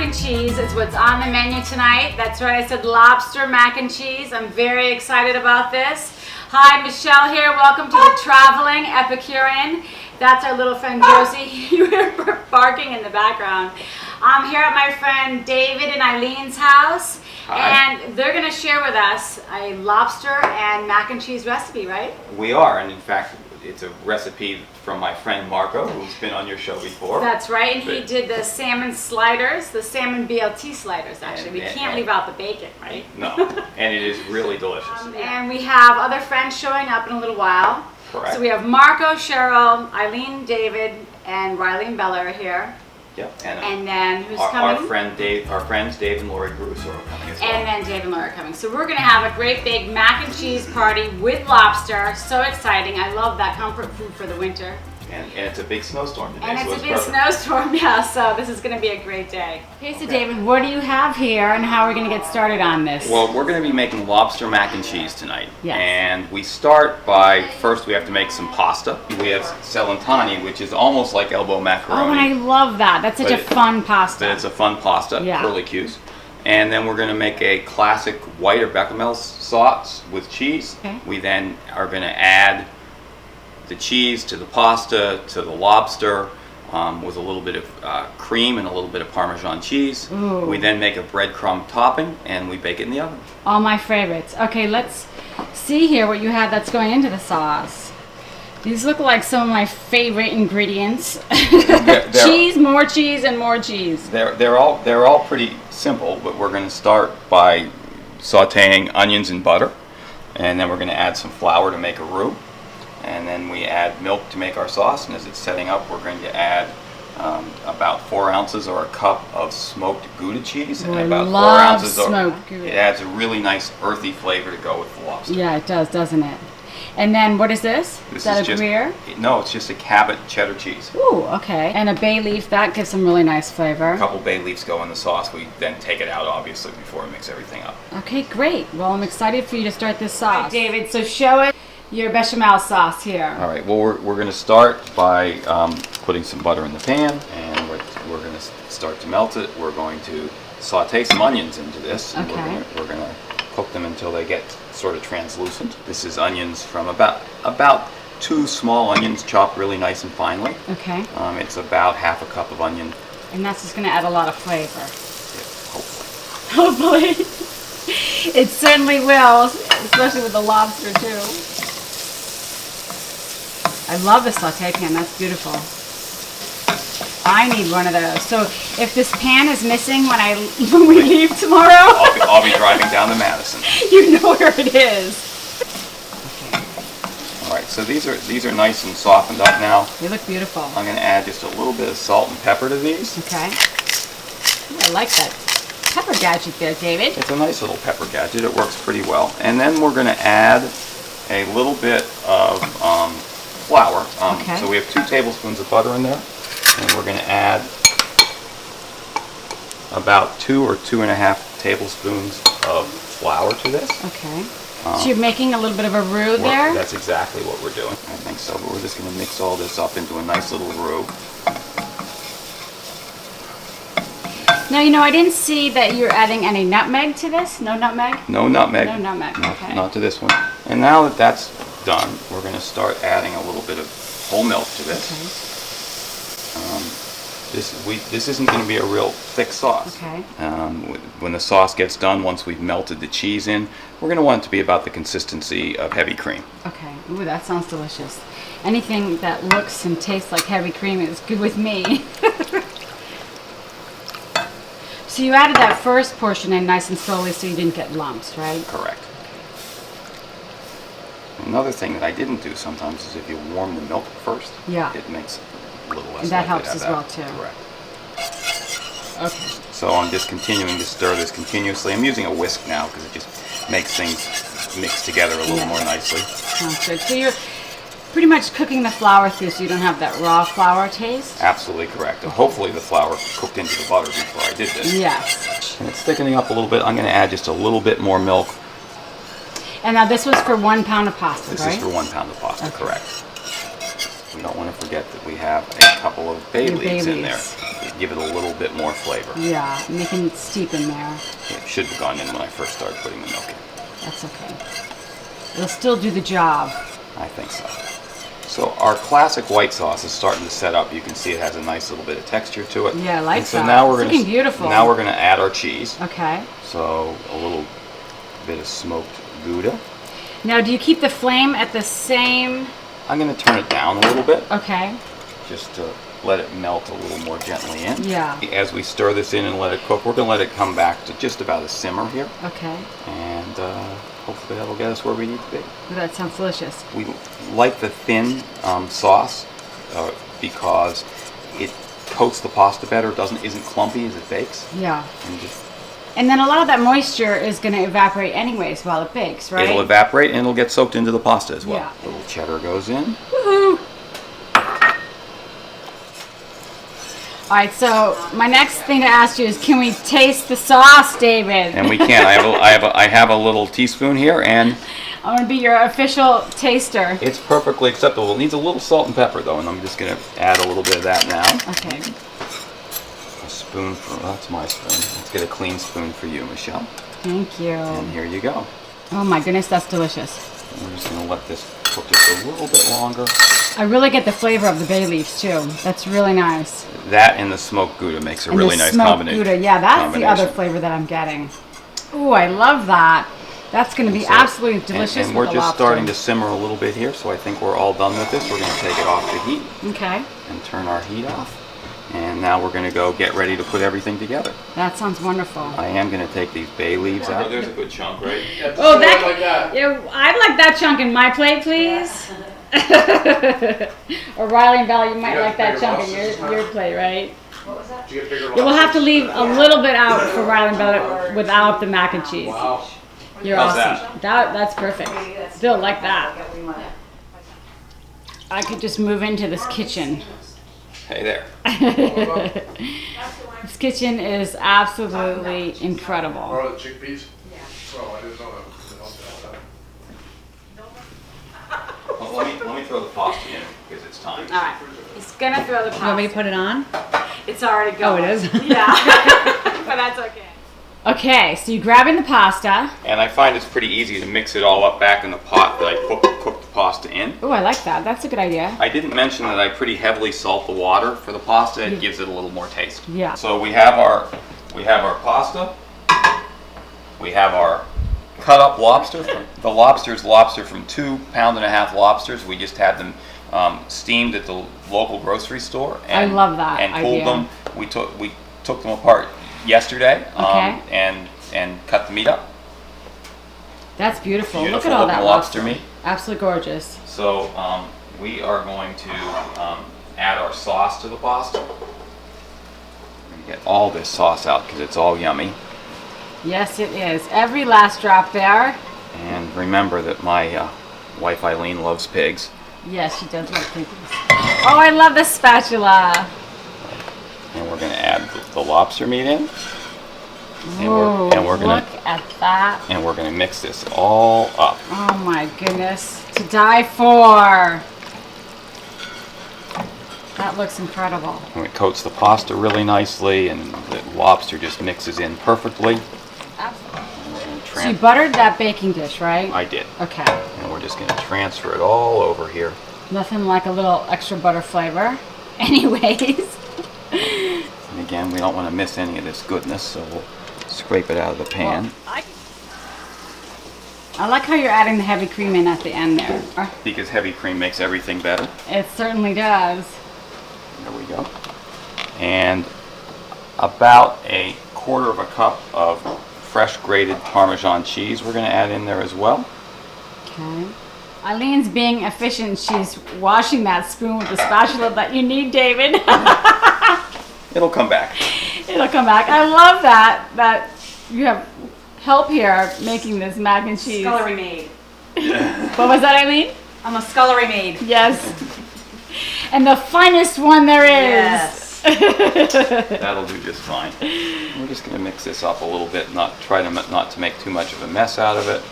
mac and cheese is what's on the menu tonight. That's right, I said lobster mac and cheese. I'm very excited about this. Hi, Michelle here. Welcome to the Traveling Epicurean. That's our little friend Josie. You hear her barking in the background. I'm here at my friend David and Eileen's house. Hi. And they're going to share with us a lobster and mac and cheese recipe, right? We are, and in fact, it's a recipe from my friend Marco, who's been on your show before. That's right, and he did the salmon sliders, the salmon BLT sliders, actually. We can't leave out the bacon, right? No, and it is really delicious. And we have other friends showing up in a little while. Correct. So we have Marco, Cheryl, Eileen, David, and Riley and Bella are here. Yep. And then who's coming? Our friends Dave and Lori Grusso are coming as well. And then Dave and Lori are coming. So we're going to have a great big mac and cheese party with lobster. So exciting. I love that comfort food for the winter. And it's a big snowstorm today. And so it's a big snowstorm, yeah, so this is going to be a great day. Okay, so David, what do you have here and how are we going to get started on this? Well, we're going to be making lobster mac and cheese tonight. Yes. And we start by, first we have to make some pasta. We have celentani, which is almost like elbow macaroni. Oh, and I love that. That's such a fun pasta. But it's a fun pasta, yeah. curlicues. And then we're going to make a classic white or bechamel sauce with cheese. Okay. We then are going to add the cheese to the pasta, to the lobster, with a little bit of cream and a little bit of Parmesan cheese. Ooh. We then make a breadcrumb topping and we bake it in the oven. All my favorites. Okay, let's see here what you have that's going into the sauce. These look like some of my favorite ingredients. Cheese, more cheese, and more cheese. They're all pretty simple, but we're going to start by sautéing onions in butter, and then we're going to add some flour to make a roux. And then we add milk to make our sauce, and as it's setting up, we're going to add about 4 ounces or a cup of smoked Gouda cheese, and about 4 ounces of smoked Gouda. It adds a really nice earthy flavor to go with the lobster. Yeah, it does, doesn't it? And then what is this? Is that a Gruyere? No, it's just a Cabot cheddar cheese. Ooh, okay. And a bay leaf, that gives some really nice flavor. A couple bay leaves go in the sauce. We then take it out, obviously, before we mix everything up. Okay, great. Well, I'm excited for you to start this sauce. Right, David, so show it. Your bechamel sauce here. All right, well, we're going to start by putting some butter in the pan, and we're going to start to melt it. We're going to saute some onions into this. Okay. And we're going to cook them until they get sort of translucent. This is onions from about 2 small onions chopped really nice and finely. Okay. It's about half a cup of onion. And that's just going to add a lot of flavor. Yeah, hopefully. Hopefully. It certainly will, especially with the lobster too. I love the saute pan, that's beautiful. I need one of those. So if this pan is missing when we leave tomorrow, I'll be driving down to Madison. You know where it is. Okay. All right, so these are nice and softened up now. They look beautiful. I'm going to add just a little bit of salt and pepper to these. Okay. Ooh, I like that pepper gadget there, David. It's a nice little pepper gadget. It works pretty well. And then we're going to add a little bit of flour. Okay. So we have 2 tablespoons of butter in there, and we're going to add about 2 or 2.5 tablespoons of flour to this. Okay. So you're making a little bit of a roux there? That's exactly what we're doing. I think so, but we're just going to mix all this up into a nice little roux. Now, I didn't see that you're adding any nutmeg to this. No nutmeg? No nutmeg. No nutmeg, okay. Not to this one. And now that that's done, we're going to start adding a little bit of whole milk to this. Okay. This isn't going to be a real thick sauce. Okay. When the sauce gets done, once we've melted the cheese in, we're going to want it to be about the consistency of heavy cream. Okay. Ooh, that sounds delicious. Anything that looks and tastes like heavy cream is good with me. So you added that first portion in nice and slowly so you didn't get lumps, right? Correct. Another thing that I didn't do sometimes is if you warm the milk first, it makes it a little less. And that helps as well too. Correct. Okay. So I'm just continuing to stir this continuously. I'm using a whisk now because it just makes things mix together a little more nicely. Sounds good. So you're pretty much cooking the flour through so you don't have that raw flour taste? Absolutely correct. And hopefully the flour cooked into the butter before I did this. Yes. And it's thickening up a little bit. I'm going to add just a little bit more milk. And now this was for 1 pound of pasta, This right? is for 1 pound of pasta, correct. we don't want to forget that we have a couple of bay Your leaves bay in there. leaves. Give it a little bit more flavor. Yeah, and they can steep in there. It should have gone in when I first started putting the milk in. That's okay. It'll still do the job. I think so. So our classic white sauce is starting to set up. You can see it has a nice little bit of texture to it. Yeah, I like And so that. now we're It's gonna, looking beautiful. Now we're going to add our cheese. Okay. So a little bit of smoked Gouda. Now, do you keep the flame at the same? I'm going to turn it down a little bit, Okay. just to let it melt a little more gently in. Yeah. As we stir this in and let it cook, we're going to let it come back to just about a simmer here. Okay. And hopefully that'll get us where we need to be. Ooh, that sounds delicious. We like the thin sauce because it coats the pasta better. Isn't clumpy as it bakes. Yeah. And And then a lot of that moisture is going to evaporate anyways while it bakes, right? it'll evaporate and it'll get soaked into the pasta as well. Yeah. A little cheddar goes in. Woohoo! All right, so my next thing to ask you is, can we taste the sauce, David? And we can. I have a little teaspoon here, and I'm going to be your official taster. it's perfectly acceptable. It needs a little salt and pepper though, and I'm just going to add a little bit of that now. Okay. A spoon for that's my spoon. Let's get a clean spoon for you, Michelle. Thank you. And here you go. Oh my goodness, that's delicious. And we're just going to let this cook just a little bit longer. I really get the flavor of the bay leaves too. That's really nice. That and the smoked Gouda makes a And really the nice smoked combination. Gouda, yeah, that's the other combination. flavor that I'm getting. Ooh, I love that. That's going to be So- absolutely delicious. And with we're the just lobster. starting to simmer a little bit here, so I think we're all done with this. We're going to take it off the heat Okay, and turn our heat off. And now we're going to go get ready to put everything together. that sounds wonderful. I am going to take these bay leaves out. There's a good chunk, right? Oh, that, yeah, I'd like that chunk in my plate, please. Or Riley and Val, you might like that chunk in your plate, right? Yeah, we'll have to leave a little bit out for Riley and Val without the mac and cheese. Wow. You're How's awesome. That's perfect. Still like that. I could just move into this kitchen. Hey there. This kitchen is absolutely incredible. Or the chickpeas? Yeah. Oh, I didn't know that. Well, let me throw the pasta in because it's time. All right, he's gonna throw the pasta. You want me to put it on? It's already going. Oh, it is? Yeah, but that's okay. Okay, so you're grabbing the pasta. And I find it's pretty easy to mix it all up back in the pot that I cooked the pasta in. Oh, I like that. That's a good idea. I didn't mention that I pretty heavily salt the water for the pasta. It gives it a little more taste. Yeah. So we have our pasta. We have our cut up lobster. The lobster's lobster from 2.5 pound lobsters. We just had them steamed at the local grocery store. I love that And idea. pulled them. We took them apart yesterday. Okay. And cut the meat up. That's beautiful. Look at Beautiful all looking that lobster meat. Absolutely gorgeous. So we are going to add our sauce to the pasta. We're going to get all this sauce out because it's all yummy. Yes, it is. Every last drop there. And remember that my wife Eileen loves pigs. Yes, she does love piggies. Oh, I love the spatula. And we're going to add the lobster meat in. Ooh, And we're going look at that. and we're going to mix this all up. Oh my goodness. To die for. That looks incredible. And it coats the pasta really nicely, and the lobster just mixes in perfectly. Absolutely. And we're gonna So you buttered that baking dish, right? I did. Okay. And we're just going to transfer it all over here. Nothing like a little extra butter flavor. Anyways. And again, we don't want to miss any of this goodness, so we'll scrape it out of the pan. I like how you're adding the heavy cream in at the end there. Because heavy cream makes everything better. It certainly does. There we go. And about 1/4 cup of fresh grated Parmesan cheese we're going to add in there as well. Okay. Eileen's being efficient. She's washing that spoon with the spatula that you need, David. It'll come back. It'll come back. I love that you have help here making this mac and cheese. Scullery maid. What was that, Eileen? I'm a scullery maid. Yes. And the finest one there is. Yes. That'll do just fine. We're just going to mix this up a little bit, not to make too much of a mess out of it.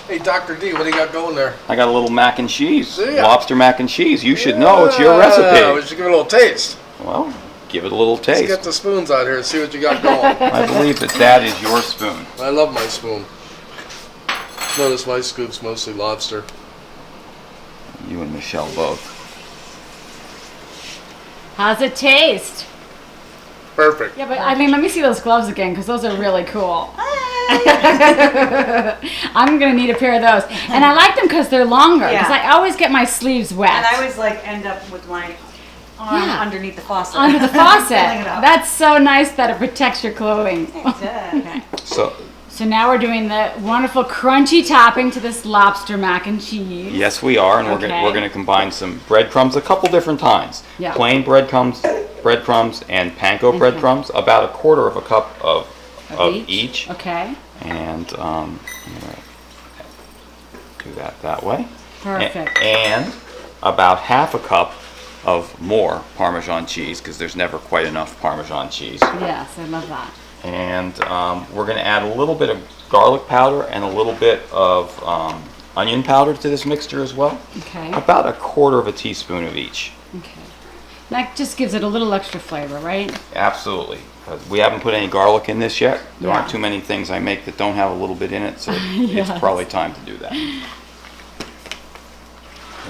Hey, Dr. D, what do you got going there? I got a little mac and cheese, Yeah. lobster mac and cheese. You should know it's your We recipe. should give it a little taste. Well, give it a little Let's taste. get the spoons out here and see what you got going. I believe that is your spoon. I love my spoon. Notice my scoop's mostly lobster. You and Michelle both. How's it taste? Perfect. Yeah, but Eileen, let me see those gloves again because those are really cool. I'm gonna need a pair of those, and I like them because they're longer. Because Yeah. I always get my sleeves wet. And I always like end up with my arm Yeah. underneath the faucet. under the faucet. Filling it up. That's so nice that it protects your clothing. It does. Okay. So, So now we're doing the wonderful crunchy topping to this lobster mac and cheese. yes, we are, and Okay. we're gonna combine some breadcrumbs, a couple different kinds. Yeah. Plain breadcrumbs, and panko breadcrumbs, about a quarter of a cup of each. Okay. And I'm gonna do that way. Perfect. And about half a cup of more Parmesan cheese, because there's never quite enough Parmesan cheese. Yes, I love that. And we're going to add a little bit of garlic powder and a little bit of onion powder to this mixture as well. Okay. About a quarter of a teaspoon of each. Okay. That just gives it a little extra flavor, right? Absolutely. 'Cause we haven't put any garlic in this yet. There Yeah. aren't too many things I make that don't have a little bit in it, so Yes. it's probably time to do that.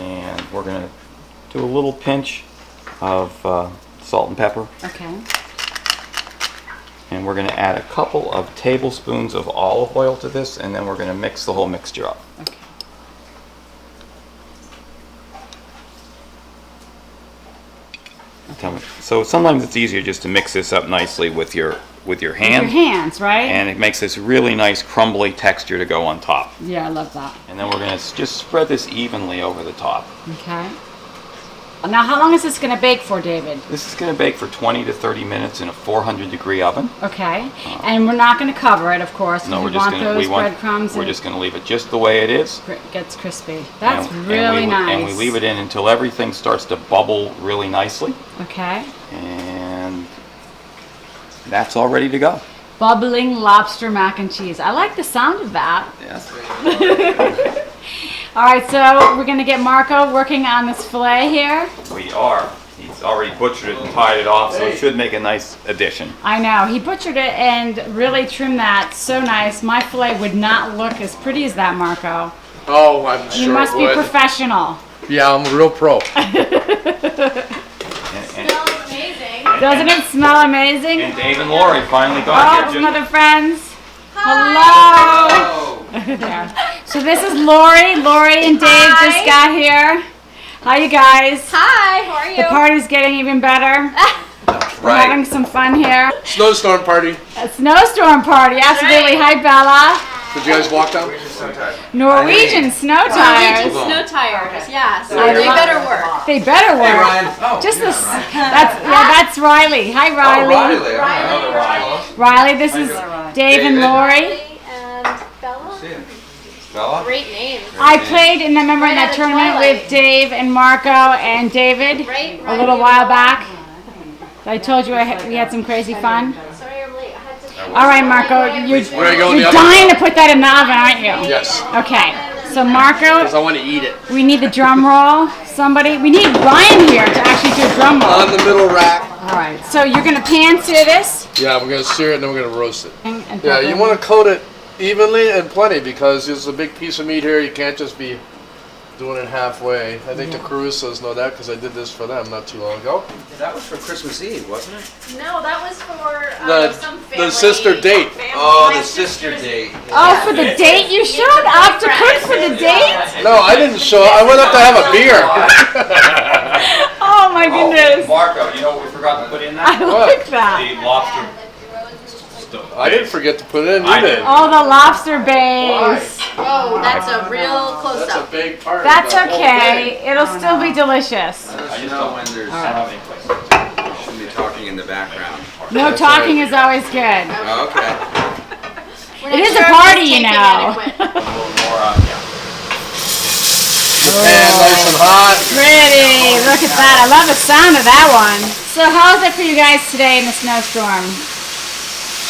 And we're going to do a little pinch of salt and pepper. Okay. And we're going to add a couple of tablespoons of olive oil to this, and then we're going to mix the whole mixture up. Okay. Tell me. So sometimes it's easier just to mix this up nicely with your hand, With your hands, right? and it makes this really nice crumbly texture to go on top. Yeah, I love that. And then we're going to just spread this evenly over the top. Okay. Now, how long is this going to bake for, David? This is going to bake for 20 to 30 minutes in a 400-degree oven. Okay. And we're not going to cover it, of course. No, we we're just want going those to breadcrumbs. we're and just going to leave it just the way it is. it gets crispy. That's And really we, nice. And we leave it in until everything starts to bubble really nicely. Okay. And that's all ready to go. Bubbling lobster mac and cheese. I like the sound of that. Yes. All right, so we're going to get Marco working on this filet here. We are. He's already butchered it and tied it off, so it should make a nice addition. I know. He butchered it and really trimmed that so nice. My filet would not look as pretty as that, Marco. Oh, I'm sure You must it be would. professional. Yeah, I'm a real pro. Doesn't it smell amazing? And Dave and Lori finally got Oh, here. some other friends. Hello. There. So this is Lori. Lori and Dave just got here. Hi, you guys. Hi, how are you? The party's getting even better. We're having some fun here. Snowstorm party. A snowstorm party, absolutely. Hi, Bella. Did you guys walk down? Norwegian snow tires. Snow tires, yes. I They love- better work. They better work. Oh, Just this. That's Riley. Hi, Riley. Riley, this is Dave and Lori. And Bella. Great name. I played in remember in Right that out of tournament Twilight. with Dave and Marco and David Right, a little while back. I told you we had some crazy fun. Sorry I'm late. I had to. All right, Marco, you're We're gonna go in the oven. dying to put that in the oven, aren't you? Yes. Okay. So Marco, Because I want to eat it. we need the drum roll. Somebody, we need Ryan here to actually do a drum roll. On the middle rack. All right. So you're gonna pan sear this. Yeah, we're going to sear it and then we're going to roast it. And Yeah, pepper. you want to coat it evenly and plenty because there's a big piece of meat here. You can't just be doing it halfway. I think the Carusos know that because I did this for them not too long ago. That was for Christmas Eve, wasn't it? No, that was for some The family. sister date. Oh, My the sister sister's- date. Oh, for the date you showed up to cook for the date? No, I didn't show. I went up to have a beer. Oh my goodness. Marco, you know what we forgot to put in I that? like that. The lobster. I didn't forget to put it in. You I did. Oh, the lobster base. Oh, that's a real close That's a up. big part. of That's the whole okay. thing. It'll still be delicious. Let us know when there's, shouldn't be talking in the background. No talking is always good. Oh, okay. It is a party, you know. Pan nice and hot. Pretty. Look at that. I love the sound of that one. So how is it for you guys today in the snowstorm?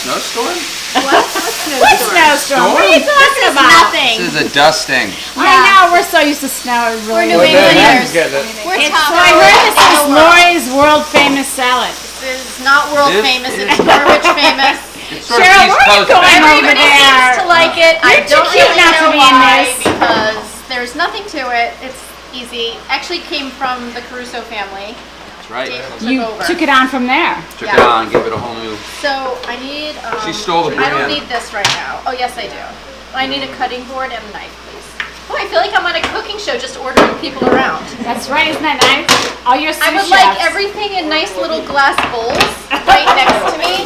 Snowstorm? What snowstorm? What are you talking about? Nothing. This is a dusting. I know, we're so used to snow. It really We're New is. Englanders. Get it. We're So tough. I heard this is Lori's world famous salad. This is not world This famous. is- It's Norwich famous. It's sort Cheryl, of East where are you Coast going famous. over Everybody there? seems to like it. I You're too don't cute really not to know be in why this. because there's nothing to it. It's easy. Actually came from the Caruso family. That's right. Dave took You over. took it on from there. Took Yeah. it on, give it a whole new. So I need. She stole the I don't brand. need this right now. Oh yes, I do. I need a cutting board and a knife, please. Oh, I feel like I'm on a cooking show, just ordering people around. That's right, isn't that nice? All your sous I would chefs. like everything in nice little glass bowls right next to me.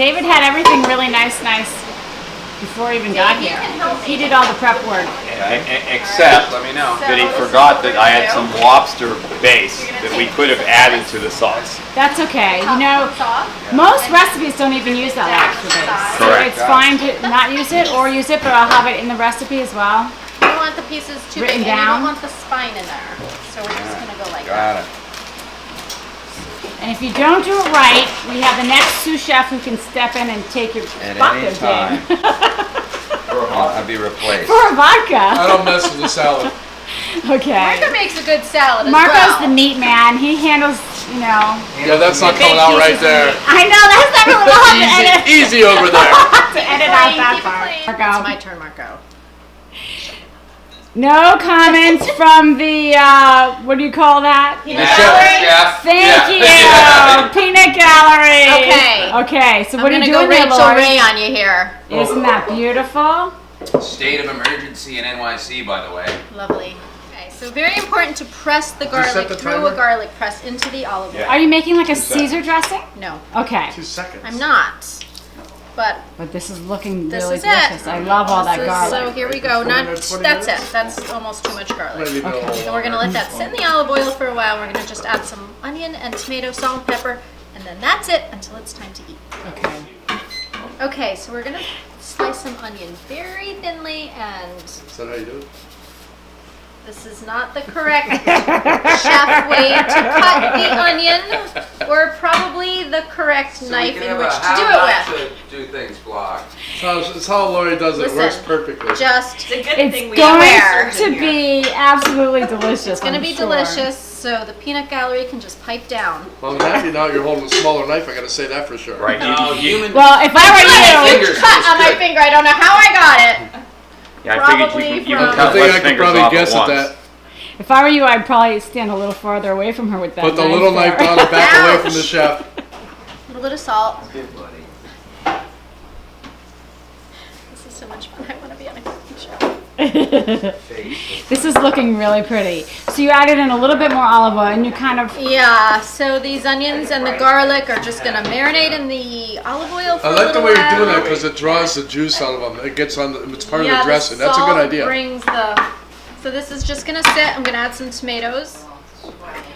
David had everything really nice before he even got Dave, you here. can help me. He did all the prep work. Except Let me know. that he forgot that I had some lobster base that we could have added to the sauce. That's okay. You know, most recipes don't even use that lobster base. So Correct. it's fine to not use it or use it, but I'll have it in the recipe as well. You don't want the pieces too Written big, and you down. don't want the spine in there. So we're just gonna go like that. Got it. And if you don't do it right, we have the next sous chef who can step in and take your At vodka, any time. Dave. I'll be replaced. For a vodka. I don't mess with the salad. Okay. Marco makes a good salad as Marco's well. the meat man. He handles, you know. Yeah, that's not big coming out right pieces of there. meat. I know, that's not really we'll have to edit. Easy over there. To edit out Keep that it part. clean. Marco. It's my turn, Marco. No comments from the, what do you call that? Peanut chef. gallery. Chef. Thank you, Yeah. peanut gallery. Okay. Okay, so I'm what are you gonna doing go there, Rachel Lori? Ray on you here. Isn't that beautiful? State of emergency in NYC, by the way. Lovely. Okay, so very important to press the set garlic the through timer? a garlic press into the olive oil. Yeah. Are you making like a 2 seconds. Caesar dressing? No, Okay, 2 seconds. I'm not. But but this is looking this really is delicious. it. I love all that This is- garlic. So here we go. 20 Not minutes, 20 that's minutes? it. That's almost too much garlic. Maybe a little So we're gonna let that sit in the olive oil for a while. We're gonna just add some onion and tomato, salt and pepper, and then that's it until it's time to eat. Okay. Okay, so we're gonna slice some onion very thinly, and Is that how you do it? this is not the correct chef way to cut the onion, or probably the correct knife in which to do it with. Do things vlog. It's how Lori does it. It works Listen, perfectly. Just It's a good It's thing we going Beware. to be absolutely delicious. It's gonna be delicious, so the peanut gallery can just pipe down. Well, I'm happy now you're holding a smaller knife. I gotta say that for sure. Right. No, human. Well, if I were you, fingers Cut is on my good. finger. I don't know how I got it. Yeah, I figured Probably you can from- I cut think less I could fingers probably off guess at at once. that. if I were you, I'd probably stand a little farther away from her with that. Put the little knife there. down and back away from Ouch. the chef. A little bit of salt. This is so much fun. I want to be on a cooking show. This is looking really pretty. So you added in a little bit more olive oil, and you kind of. Yeah, so these onions and the garlic are just gonna marinate in the olive oil for I a like little the way you're while. doing that because it draws the juice out of them. It gets on. It's part of Yeah, the dressing. That's a salt good idea. brings the. So this is just gonna sit. I'm gonna add some tomatoes.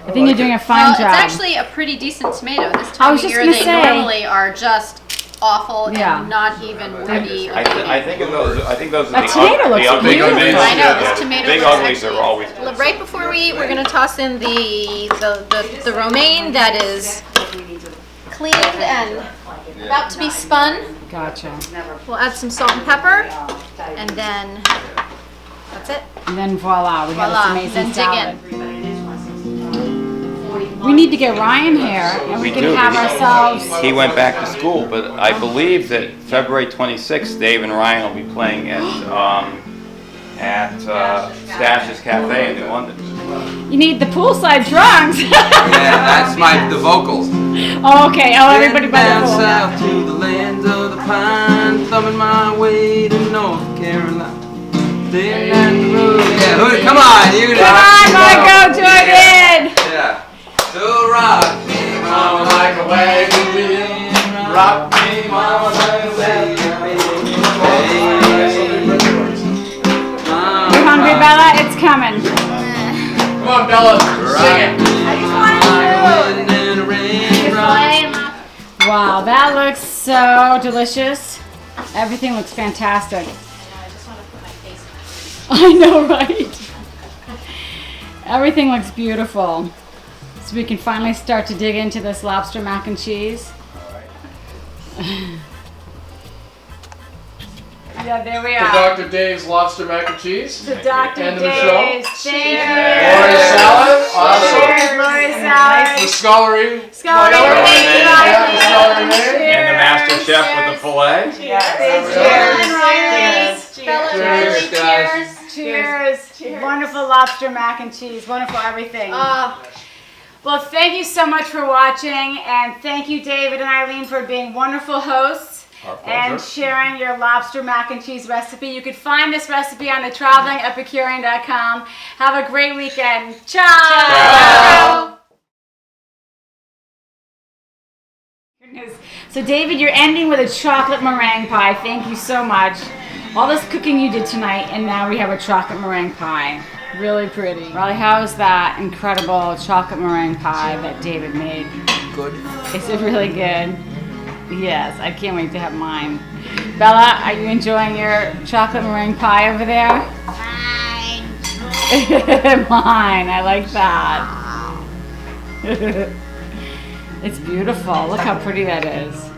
I think you're doing a fine Well, job. it's actually a pretty decent tomato. This I time was of just year, gonna they say- normally are just awful Yeah. and not even worthy of eating. I think those are That tomato looks ugly beautiful. uglies. I know, Yeah, this the tomato big looks uglies are excellent. always. Well, right before we eat, we're gonna toss in the romaine that is cleaned and about to be spun. Gotcha. We'll add some salt and pepper, and then that's it. And then voila, we have this Voila. amazing Then dig salad. in. We need to get Ryan here, and we can do. have ourselves. He went back to school, but I believe that February 26th, Dave and Ryan will be playing at Stash's Cafe in New London. You need the poolside drums. Yeah, that's the vocals. Oh, okay. Oh, everybody by the Down pool. south to the lands of the pine, thumbing my way to North Carolina. There at the road. Yeah, come on, you Come on, Marco, join in. Yeah. So rock me, mama, like a wagon wheel. Rock me, mama, like a wagon wheel. You hungry, Bella? It's coming. Come on, Bella. Sing it. Wow, that looks so delicious. Everything looks fantastic. I just want to put my face I know, right? Everything looks beautiful. So we can finally start to dig into this lobster mac and cheese. Yeah, there we To are. Dr. Dave's Lobster Mac and Cheese. To Dr. And the Dave's. Thank Lori you. Salad. Awesome. Cheers, Lori The Salad. Scullery. Scullery. Mike. Thank you, Yeah, Eileen. the Scullery man. And the master chef with the filet. Cheers. Cheers, guys. Cheers. Wonderful lobster mac and cheese. Wonderful everything. Well, thank you so much for watching, and thank you, David and Eileen, for being wonderful hosts and sharing your lobster mac and cheese recipe. You can find this recipe on the travelingepicurean.com. Have a great weekend. Ciao. Goodness. So, David, you're ending with a chocolate meringue pie. Thank you so much. All this cooking you did tonight, and now we have a chocolate meringue pie. Really pretty. Riley, how's that incredible chocolate meringue pie that David made? Good. Is it really good? Yes, I can't wait to have mine. Bella, are you enjoying your chocolate meringue pie over there? Mine. Mine, I like that. It's beautiful. Look how pretty that is.